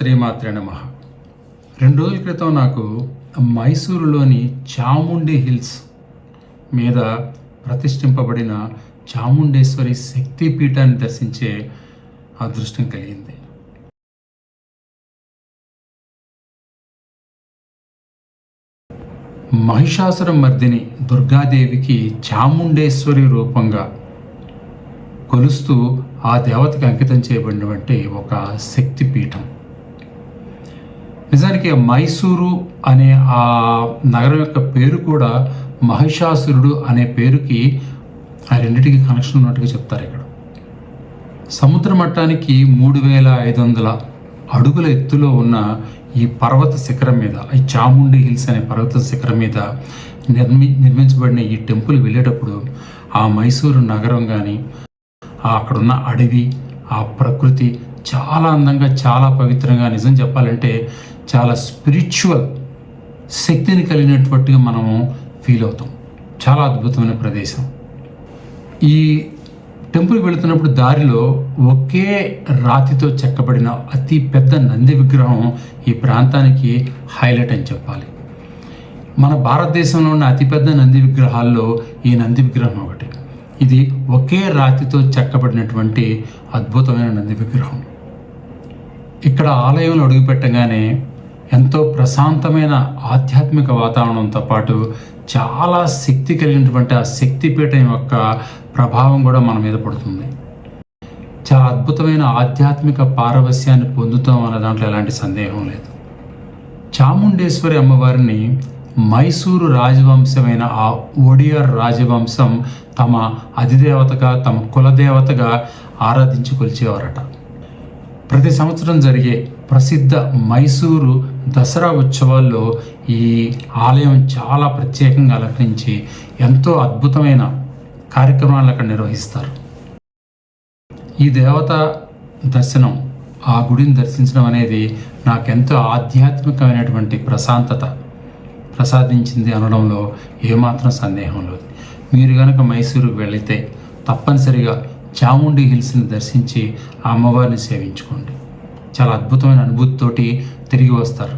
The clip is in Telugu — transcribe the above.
శ్రీమాత్రే నమః. 2 రోజుల క్రితం నాకు మైసూరులోని చాముండి హిల్స్ మీద ప్రతిష్ఠింపబడిన చాముండేశ్వరి శక్తిపీఠాన్ని దర్శించే అదృష్టం కలిగింది. మహిషాసుర మర్దిని దుర్గాదేవికి చాముండేశ్వరి రూపంగా కొలుస్తూ ఆ దేవతకి అంకితం చేయబడినటువంటి ఒక శక్తిపీఠం. నిజానికి మైసూరు అనే ఆ నగరం యొక్క పేరు కూడా మహిషాసురుడు అనే పేరుకి ఆ రెండింటికి కనెక్షన్ ఉన్నట్టుగా చెప్తారు. ఇక్కడ సముద్ర మట్టానికి 3500 అడుగుల ఎత్తులో ఉన్న ఈ పర్వత శిఖరం మీద, ఈ చాముండి హిల్స్ అనే పర్వత శిఖరం మీద నిర్మించబడిన ఈ టెంపుల్ వెళ్ళేటప్పుడు ఆ మైసూరు నగరం కానీ, అక్కడున్న అడవి, ఆ ప్రకృతి చాలా అందంగా, చాలా పవిత్రంగా, నిజం చెప్పాలంటే చాలా స్పిరిచువల్ శక్తిని కలిగినటువంటిగా మనము ఫీల్ అవుతాం. చాలా అద్భుతమైన ప్రదేశం. ఈ టెంపుల్ వెళుతున్నప్పుడు దారిలో ఒకే రాతితో చెక్కబడిన అతి పెద్ద నంది విగ్రహం ఈ ప్రాంతానికి హైలైట్ అని చెప్పాలి. మన భారతదేశంలో ఉన్న అతిపెద్ద నంది విగ్రహాల్లో ఈ నంది విగ్రహం ఒకటి. ఇది ఒకే రాతితో చెక్కబడినటువంటి అద్భుతమైన నంది విగ్రహం. ఇక్కడ ఆలయంలో అడుగుపెట్టగానే ఎంతో ప్రశాంతమైన ఆధ్యాత్మిక వాతావరణంతో పాటు చాలా శక్తి కలిగినటువంటి ఆ శక్తిపీఠం యొక్క ప్రభావం కూడా మన మీద పడుతుంది. చాలా అద్భుతమైన ఆధ్యాత్మిక పారవస్యాన్ని పొందుతాం అన్న దాంట్లో ఎలాంటి సందేహం లేదు. చాముండేశ్వరి అమ్మవారిని మైసూరు రాజవంశమైన ఆ ఒడియర్ రాజవంశం తమ అధిదేవతగా, తమ కులదేవతగా ఆరాధించి కొలిచేవారట. ప్రతి సంవత్సరం జరిగే ప్రసిద్ధ మైసూరు దసరా ఉత్సవాల్లో ఈ ఆలయం చాలా ప్రత్యేకంగా అలంకరించి ఎంతో అద్భుతమైన కార్యక్రమాలు అక్కడ నిర్వహిస్తారు. ఈ దేవత దర్శనం, ఆ గుడిని దర్శించడం అనేది నాకెంతో ఆధ్యాత్మికమైనటువంటి ప్రశాంతత ప్రసాదించింది అనడంలో ఏమాత్రం సందేహం లేదు. మీరు కనుక మైసూరుకు వెళితే తప్పనిసరిగా చాముండి హిల్స్ని దర్శించి ఆ అమ్మవారిని సేవించుకోండి. చాలా అద్భుతమైన అనుభూతితోటి తిరిగి వస్తారు.